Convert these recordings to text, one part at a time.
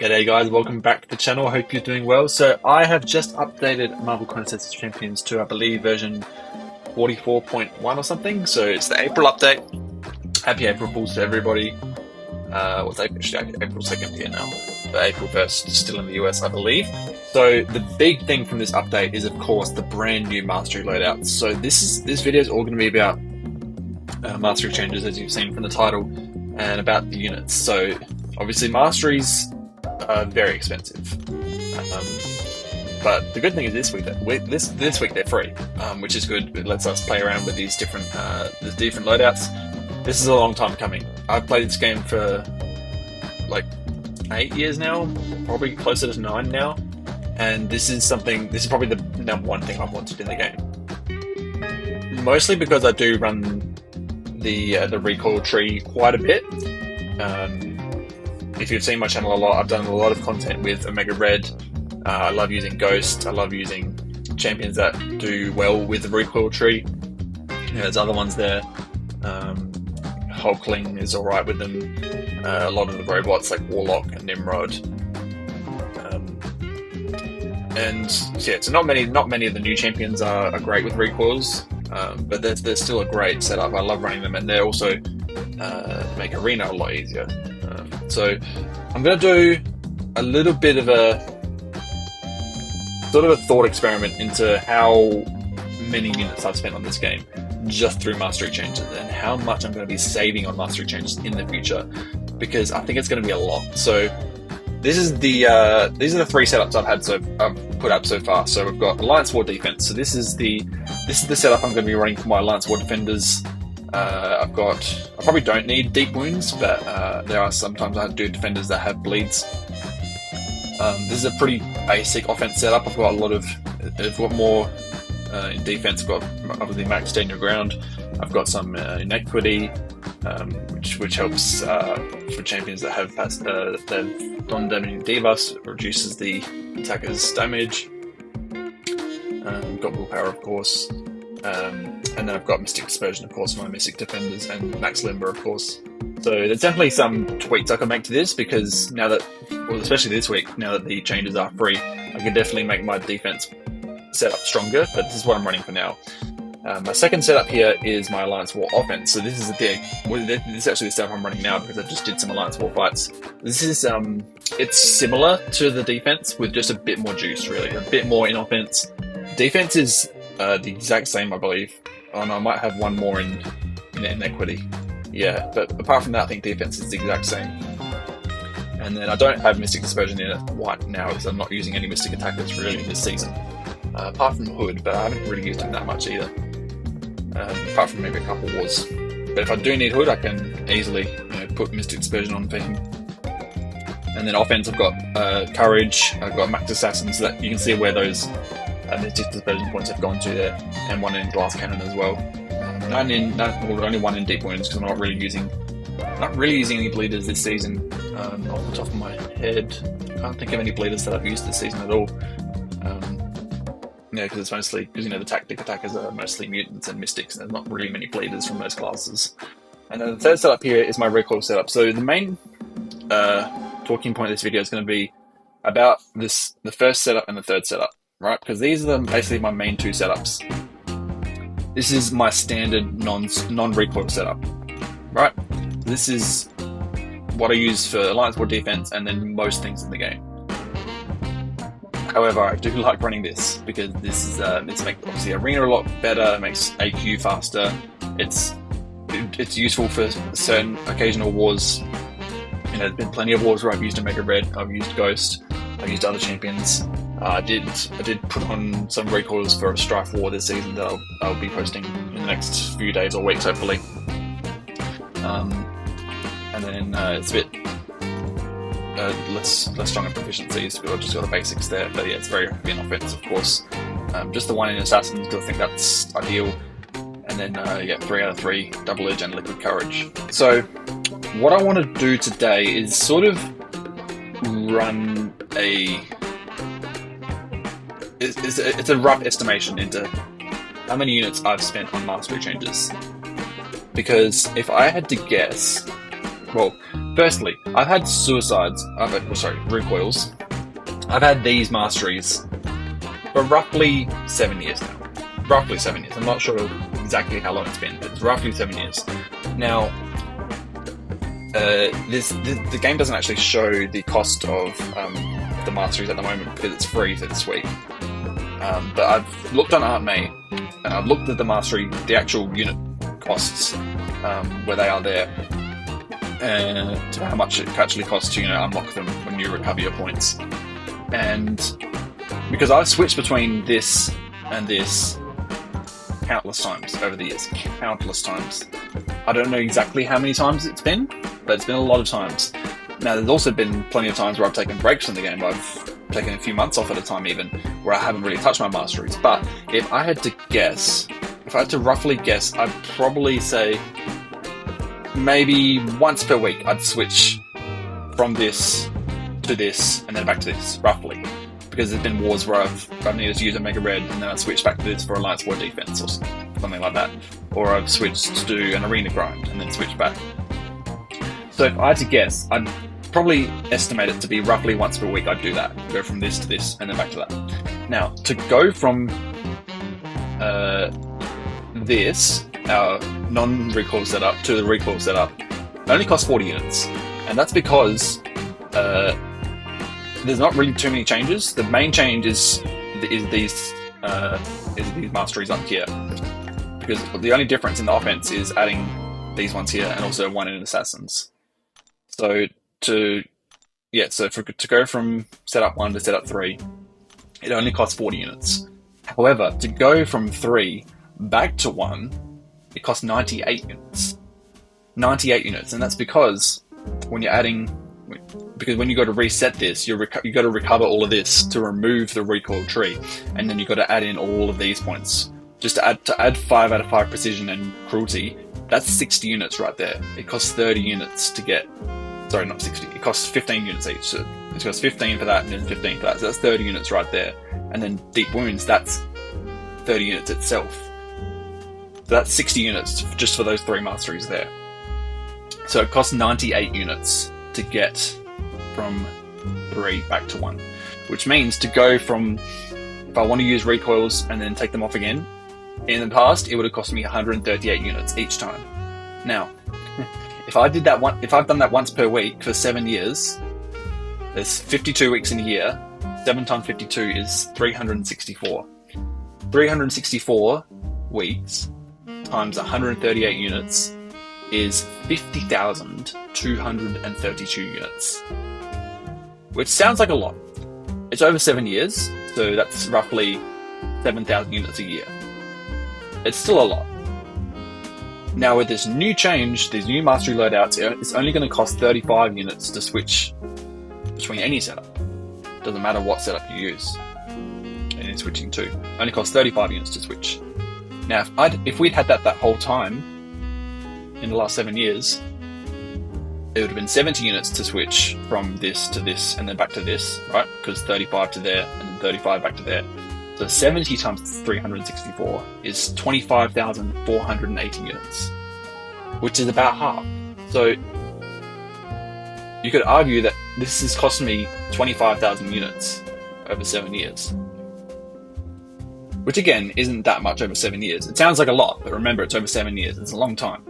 G'day guys, welcome back to the channel. Hope you're doing well. So I have just updated Marvel Contest of Champions to, I believe, version 44.1 or something. So it's the April update. Happy April Fools to everybody. What's April? April 2nd here now. But April 1st still in the US, I believe. So the big thing from this update is, of course, the brand new Mastery loadouts. So this video is all going to be about Mastery changes, as you've seen from the title, and about the units. So obviously Masteries are very expensive, but the good thing is this week they're free, which is good. It lets us play around with these different loadouts. This is a long time coming. I've played this game for like 8 years now, probably closer to 9 now, and this is probably the number one thing I've wanted in the game. Mostly because I do run the recoil tree quite a bit. If you've seen my channel a lot, I've done a lot of content with Omega Red. I love using Ghost. I love using champions that do well with the recoil tree. There's other ones there. Hulkling is alright with them. A lot of the robots like Warlock and Nimrod. So not many of the new champions are great with recoils, but they're still a great setup. I love running them, and they also make arena a lot easier. So I'm going to do a little bit of a sort of a thought experiment into how many units I've spent on this game just through mastery changes, and how much I'm going to be saving on mastery changes in the future, because I think it's going to be a lot. So these are the three setups I've put up so far. So we've got Alliance War Defense. So this is the setup I'm going to be running for my Alliance War Defenders. I probably don't need deep wounds, but there are sometimes I do defenders that have bleeds. This is a pretty basic offense setup. I've got more in defense. I've got obviously max stand your ground. I've got some inequity, which helps for champions that have non-damaging debuffs, reduces the attacker's damage. Got willpower, of course. And then I've got Mystic Dispersion, of course, for my Mystic Defenders, and Max Limber, of course. So there's definitely some tweaks I can make to this, because especially this week, now that the changes are free, I can definitely make my defense setup stronger, but this is what I'm running for now. My second setup here is my Alliance War Offense. So this is actually the setup I'm running now, because I just did some Alliance War fights. This is, it's similar to the defense with just a bit more juice, really, a bit more in offense. Defense is the exact same, I believe. Oh no, I might have one more in inequity. Yeah, but apart from that, I think defense is the exact same. And then I don't have Mystic Dispersion in it right now, because I'm not using any Mystic Attackers really this season. Apart from Hood, but I haven't really used him that much either. Apart from maybe a couple wars. But if I do need Hood, I can easily put Mystic Dispersion on for him. And then offense, I've got Courage, I've got Max Assassin, so that you can see where those Mystic Dispersion points have gone to there, and one in Glass Cannon as well. Only one in Deep Wounds, because I'm not really using any bleeders this season. Off the top of my head, I can't think of any bleeders that I've used this season at all. Because it's mostly the tactic attackers are mostly mutants and mystics, and there's not really many bleeders from those classes. And then the third setup here is my recoil setup. So the main talking point of this video is going to be about the first setup and the third setup, right? Because these are basically my main two setups. This is my standard non-recoil setup, right? This is what I use for Alliance War Defense and then most things in the game. However, I do like running this, because this makes obviously arena a lot better. It makes AQ faster. It's useful for certain occasional wars. There's been plenty of wars where I've used Omega Red, I've used Ghost, I've used other champions. I did put on some recoils for a Strife War this season that I'll be posting in the next few days or weeks, hopefully. And then it's a bit less strong in proficiencies, but I've just got the basics there. But yeah, it's very heavy in offense, of course. Just the one in Assassins, because I think that's ideal. And then 3 out of 3 Double Edge and Liquid Courage. So what I want to do today is sort of run it's a rough estimation into how many units I've spent on mastery changes. Because if I had to guess, well, Firstly, I've had suicides, recoils. I've had these masteries for roughly 7 years now. Roughly 7 years. I'm not sure exactly how long it's been, but it's roughly 7 years. Now, the game doesn't actually show the cost of the masteries at the moment because it's free for this week. But I've looked on ArtMate and I've looked at the mastery, the actual unit costs, where they are there, and to how much it actually costs to unlock them when you recover your points. And because I've switched between this and this countless times over the years, countless times. I don't know exactly how many times it's been, but it's been a lot of times. Now, there's also been plenty of times where I've taken breaks from the game. I've taken a few months off at a time even, where I haven't really touched my masteries. But if I had to guess, if I had to roughly guess, I'd probably say maybe once per week I'd switch from this to this and then back to this, roughly. Because there's been wars where I've needed to use a Mega Red and then I've switched back to this for Alliance War defense or something like that. Or I've switched to do an arena grind and then switch back. So if I had to guess, I'd probably estimate it to be roughly once per week I'd do that. Go from this to this and then back to that. Now, to go from this, our non-recoil setup, to the recoil setup, it only costs 40 units. And that's because there's not really too many changes. The main change is these masteries up here, because the only difference in the offense is adding these ones here and also one in assassins. So to go from setup 1 to setup 3, it only costs 40 units. However, to go from 3 back to 1, it costs 98 units. 98 units, and that's because when you're adding. Because when you go to reset this, you got to recover all of this to remove the recoil tree, and then you got to add in all of these points. Just to add 5 out of 5 precision and cruelty, that's 60 units right there. It costs 30 units to get. Sorry, not 60. It costs 15 units each. So it costs 15 for that, and then 15 for that. So that's 30 units right there. And then deep wounds, that's 30 units itself. So that's 60 units just for those 3 masteries there. So it costs 98 units to get from 3 back to 1, which means to go from, if I want to use recoils and then take them off again, in the past it would have cost me 138 units each time. Now, if I've done that once per week for 7 years, there's 52 weeks in a year. 7 times 52 is 364. 364 weeks times 138 units is 50,232 units, which sounds like a lot. It's over 7 years, so that's roughly 7,000 units a year. It's still a lot. Now with this new change, these new mastery loadouts, it's only going to cost 35 units to switch between any setup. Doesn't matter what setup you use. And it's switching to. Only costs 35 units to switch. Now if we'd had that whole time, in the last 7 years, it would have been 70 units to switch from this to this and then back to this, right? Because 35 to there and then 35 back to there. So 70 times 364 is 25,480 units, which is about half. So you could argue that this has cost me 25,000 units over 7 years. Which again, isn't that much over 7 years. It sounds like a lot, but remember, it's over 7 years. It's a long time.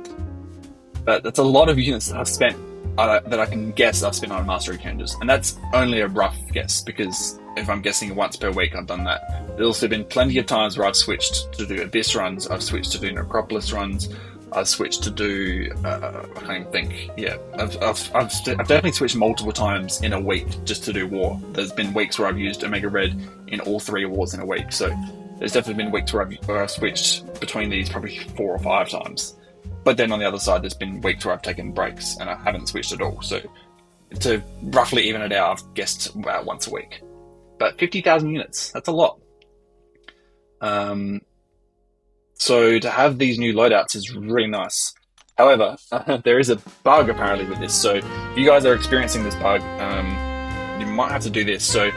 But that's a lot of units that I've spent, that I can guess I've spent on mastery changes. And that's only a rough guess, because if I'm guessing once per week, I've done that. There's also been plenty of times where I've switched to do Abyss runs, I've switched to do Necropolis runs, I've switched to do, I can't even think, yeah. I've definitely switched multiple times in a week just to do War. There's been weeks where I've used Omega Red in all 3 wars in a week, so there's definitely been weeks where I've switched between these probably 4 or 5 times. But then on the other side, there's been weeks where I've taken breaks and I haven't switched at all. So to roughly even it out, I've guessed about once a week. But 50,000 units, that's a lot. So to have these new loadouts is really nice. However, there is a bug apparently with this. So if you guys are experiencing this bug, you might have to do this. So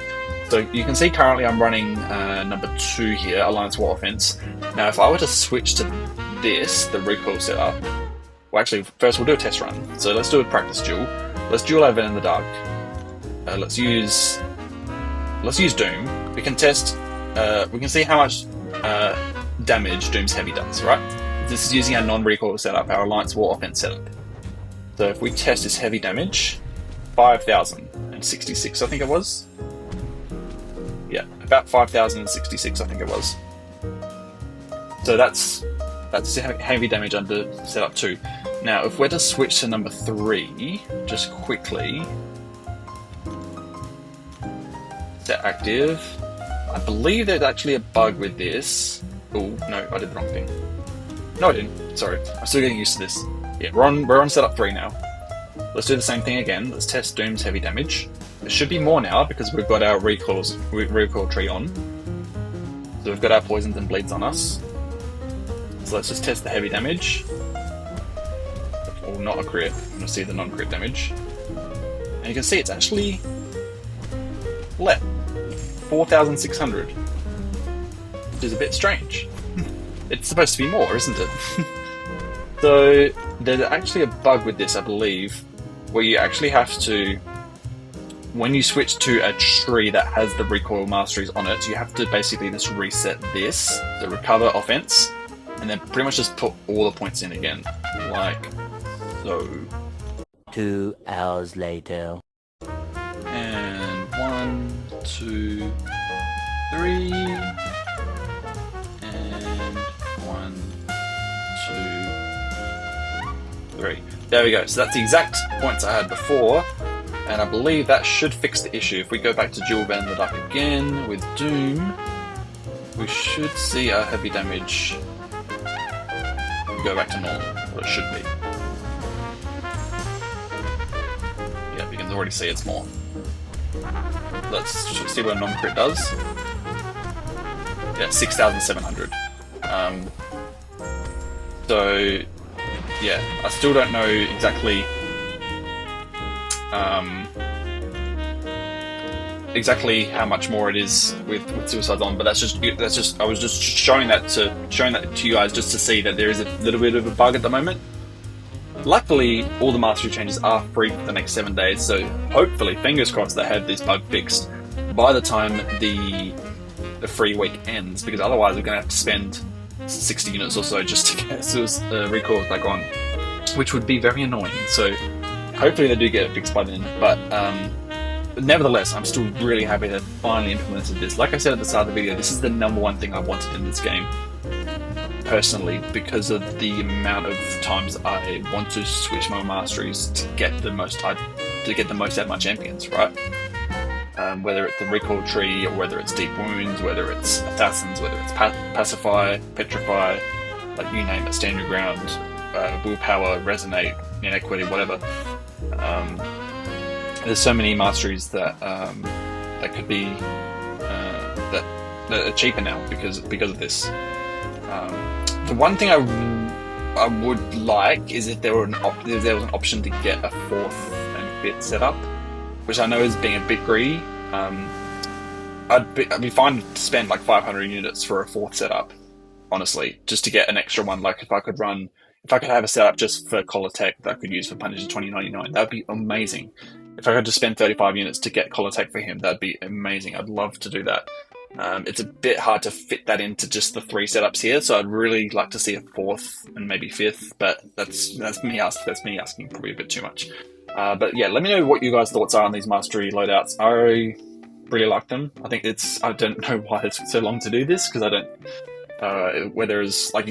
you can see currently I'm running number 2 here, Alliance War Offense. Now if I were to switch to this, the recoil setup, well actually first we'll do a test run. So let's do a practice duel. let's dual advent in the dark. Let's use Doom. We can test. We can see how much damage Doom's Heavy does. Right. This is using our non-recoil setup, our Alliance War offense setup. So if we test his heavy damage, 5,066, I think it was. Yeah, about 5,066, I think it was. So that's heavy damage under setup 2. Now, if we're to switch to number 3, just quickly, set active. I believe there's actually a bug with this. Oh no, I did the wrong thing. No, I didn't. Sorry, I'm still getting used to this. Yeah, we're on setup 3 now. Let's do the same thing again. Let's test Doom's heavy damage. There should be more now because we've got our recoil tree on. So we've got our poisons and bleeds on us. So let's just test the heavy damage. Or not a crit. I'm going to see the non-crit damage. And you can see it's actually 4,600. Which is a bit strange. It's supposed to be more, isn't it? So there's actually a bug with this, I believe, where you actually have to, when you switch to a tree that has the recoil masteries on it, you have to basically just reset this, the recover offense, and then pretty much just put all the points in again, like so. 2 hours later. And 1, 2, 3, and 1, 2, 3. There we go. So that's the exact points I had before, and I believe that should fix the issue. If we go back to dual advent in the dark again with Doom, we should see our heavy damage go back to normal, what it should be. Yeah, you can already see it's more. Let's see what a non-crit does. Yeah, 6,700. So, yeah, I still don't know exactly how much more it is with Suicide's on, but that's just I was just showing that to you guys just to see that there is a little bit of a bug at the moment. Luckily, all the mastery changes are free for the next 7 days, so hopefully, fingers crossed, they have this bug fixed by the time the free week ends, because otherwise we're going to have to spend 60 units or so just to get recoils back on, which would be very annoying. So hopefully they do get it fixed by then, but nevertheless, I'm still really happy that finally implemented this. Like I said at the start of the video, this is the #1 thing I wanted in this game, personally, because of the amount of times I want to switch my masteries to get the most out of my champions, right? Whether it's the recoil tree, or whether it's deep wounds, whether it's assassins, whether it's pacify, petrify, like you name it, stand your ground, willpower, resonate, inequity, whatever. There's so many masteries that that could be that are cheaper now because of this. The one thing I would like is if there was an option to get a 4th and 5th setup, which I know is being a bit greedy. I'd be fine to spend like 500 units for a 4th setup, honestly, just to get an extra one. Like if I could have a setup just for Collar Tech that I could use for Punisher 2099, that'd be amazing. If I could just spend 35 units to get Collar Tech for him, that'd be amazing. I'd love to do that. It's a bit hard to fit that into just the 3 setups here, so I'd really like to see a 4th and maybe 5th, but that's me asking probably a bit too much. But yeah, let me know what you guys' thoughts are on these mastery loadouts. I really like them. I think I don't know why it took so long to do this, because I don't, whether it's like,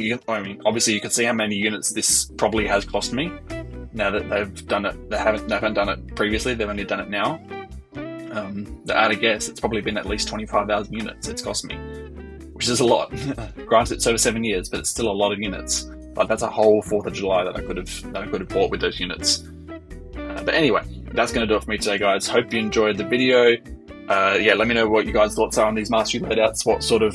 obviously you can see how many units this probably has cost me. Now that they've done it, they haven't done it previously, they've only done it now. At a guess, it's probably been at least 25,000 units it's cost me, which is a lot. Granted, it's over 7 years, but it's still a lot of units. Like that's a whole 4th of July that I could have bought with those units. But anyway, that's going to do it for me today, guys. Hope you enjoyed the video. Yeah, let me know what you guys' thoughts are on these mastery loadouts. What sort of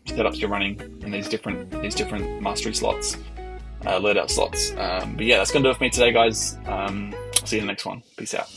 setups you're running in these different mastery slots, loadout slots. But yeah, that's going to do it for me today, guys. I'll see you in the next one. Peace out.